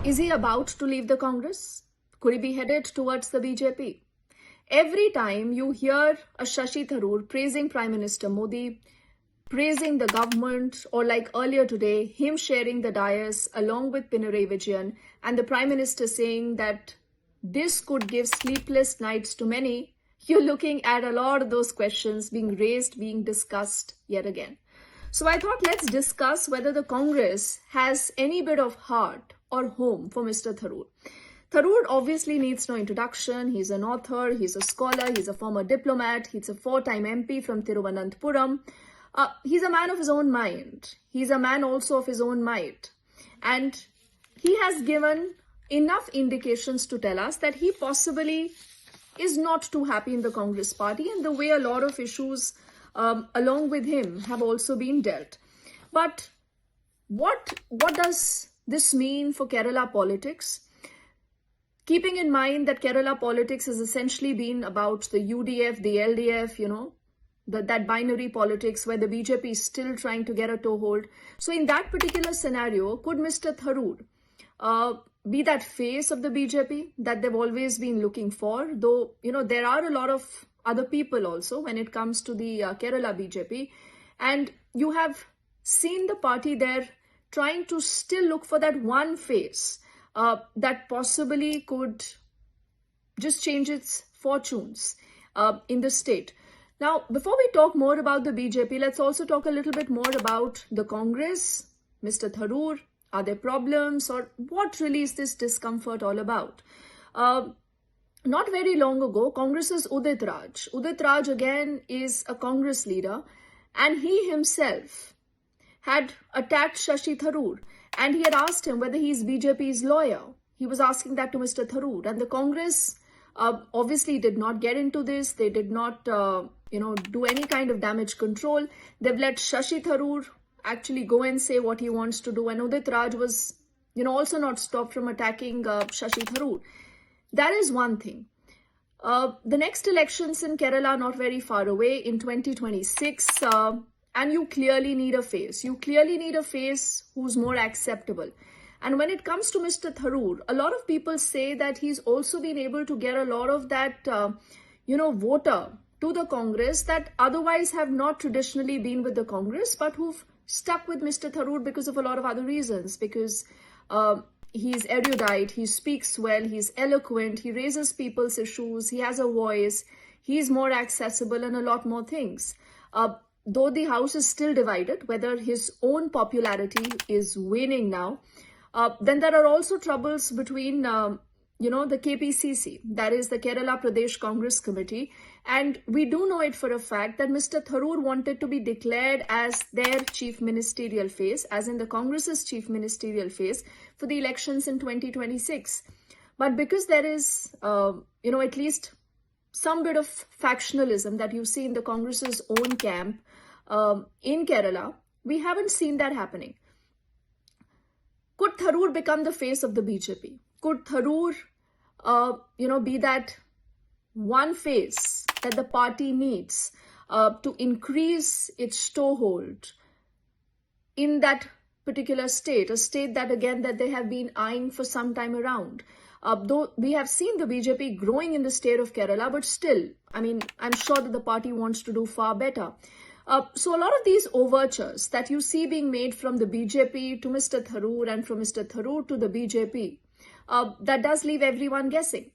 Is he about to leave the Congress? Could he be headed towards the BJP? Every time you hear a Shashi Tharoor praising Prime Minister Modi, praising the government, or like earlier today, him sharing the dais along with Pinarayi Vijayan and the Prime Minister saying that this could give sleepless nights to many, you're looking at a lot of those questions being raised, being discussed yet again. So I thought let's discuss whether the Congress has any bit of heart or home for Mr. Tharoor. Tharoor obviously needs no introduction. He's an author, he's a scholar, he's a former diplomat, he's a four-time MP from Thiruvananthapuram. He's a man of his own mind. He's a man also of his own might. And he has given enough indications to tell us that he possibly is not too happy in the Congress party and the way a lot of issues along with him have also been dealt. But what does this mean for Kerala politics? Keeping in mind that Kerala politics has essentially been about the UDF, the LDF, that binary politics where the BJP is still trying to get a toehold. So in that particular scenario, could Mr. Tharoor be that face of the BJP that they've always been looking for? Though, there are a lot of other people also when it comes to the Kerala BJP. And you have seen the party there trying to still look for that one face that possibly could just change its fortunes in the state. Now, before we talk more about the BJP, let's also talk a little bit more about the Congress, Mr. Tharoor. Are there problems, or what really is this discomfort all about? Not very long ago, Congress's Udit Raj. Udit Raj again is a Congress leader, and he himself had attacked Shashi Tharoor, and he had asked him whether he's BJP's lawyer. He was asking that to Mr. Tharoor, and the Congress obviously did not get into this. They did not, do any kind of damage control. They've let Shashi Tharoor actually go and say what he wants to do, and Udit Raj was, also not stopped from attacking Shashi Tharoor. That is one thing. The next elections in Kerala are not very far away in 2026, and you clearly need a face. You clearly need a face who's more acceptable. And when it comes to Mr. Tharoor, a lot of people say that he's also been able to get a lot of that, voter to the Congress that otherwise have not traditionally been with the Congress, but who've stuck with Mr. Tharoor because of a lot of other reasons, because he's erudite, he speaks well, he's eloquent, he raises people's issues, he has a voice, he's more accessible and a lot more things. Though the house is still divided, whether his own popularity is waning now, then there are also troubles between, the KPCC, that is the Kerala Pradesh Congress Committee. And we do know it for a fact that Mr. Tharoor wanted to be declared as their chief ministerial face, as in the Congress's chief ministerial face for the elections in 2026. But because there is, at least some bit of factionalism that you see in the Congress's own camp in Kerala, we haven't seen that happening. Could Tharoor become the face of the BJP? Could Tharoor, be that one face that the party needs to increase its toehold in that particular state, a state that, again, that they have been eyeing for some time around? Though we have seen the BJP growing in the state of Kerala, but still, I'm sure that the party wants to do far better. So a lot of these overtures that you see being made from the BJP to Mr. Tharoor and from Mr. Tharoor to the BJP, that does leave everyone guessing.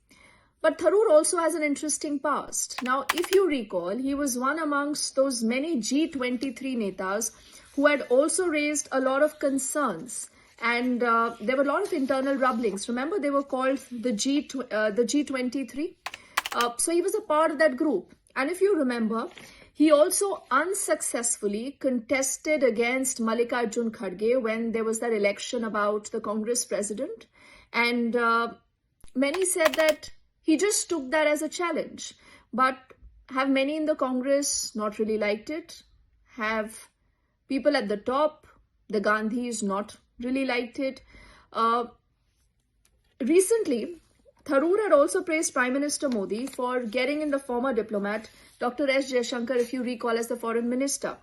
But Tharoor also has an interesting past. Now, if you recall, he was one amongst those many G23 netas who had also raised a lot of concerns. And there were a lot of internal rumblings. Remember, they were called the G23. So he was a part of that group. And if you remember, he also unsuccessfully contested against Mallikarjun Kharge when there was that election about the Congress president. And many said that he just took that as a challenge. But have many in the Congress not really liked it? Have people at the top, the Gandhis, not really liked it? Recently, Tharoor had also praised Prime Minister Modi for getting in the former diplomat, Dr. S. Jaishankar, if you recall, as the foreign minister.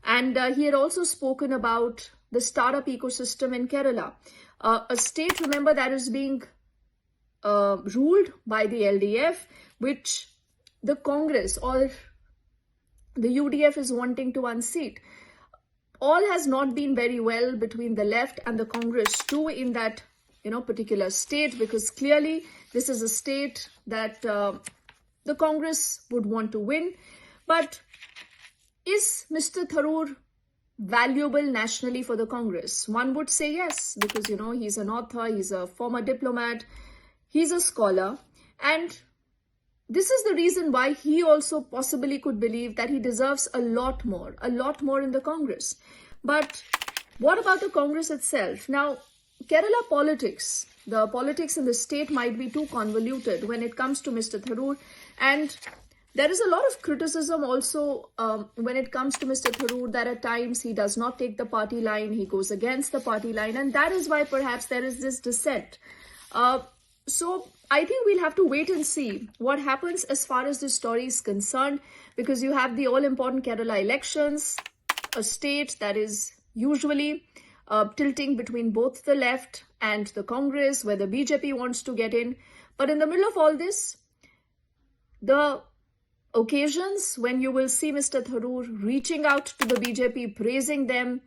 And he had also spoken about the startup ecosystem in Kerala. a state, remember, that is being ruled by the LDF, which the Congress or the UDF is wanting to unseat. All has not been very well between the left and the Congress too in that particular state, because clearly this is a state that the Congress would want to win. But is Mr. Tharoor valuable nationally for the Congress? One would say yes, because he's an author, he's a former diplomat, he's a scholar, and this is the reason why he also possibly could believe that he deserves a lot more in the Congress. But what about the Congress itself? Now, Kerala politics, the politics in the state might be too convoluted when it comes to Mr. Tharoor, and there is a lot of criticism also when it comes to Mr. Tharoor, that at times he does not take the party line, he goes against the party line, and that is why perhaps there is this dissent. So I think we'll have to wait and see what happens as far as this story is concerned, because you have the all-important Kerala elections, a state that is usually tilting between both the left and the Congress, where the BJP wants to get in. But in the middle of all this, the occasions when you will see Mr. Tharoor reaching out to the BJP, praising them,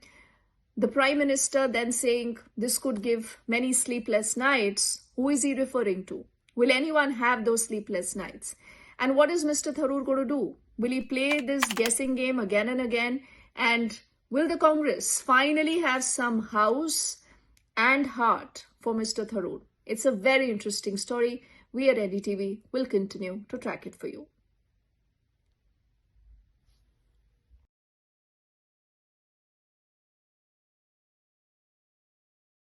the Prime Minister then saying this could give many sleepless nights. Who is he referring to? Will anyone have those sleepless nights? And what is Mr. Tharoor going to do? Will he play this guessing game again and again? And will the Congress finally have some house and heart for Mr. Tharoor? It's a very interesting story. We at NDTV will continue to track it for you.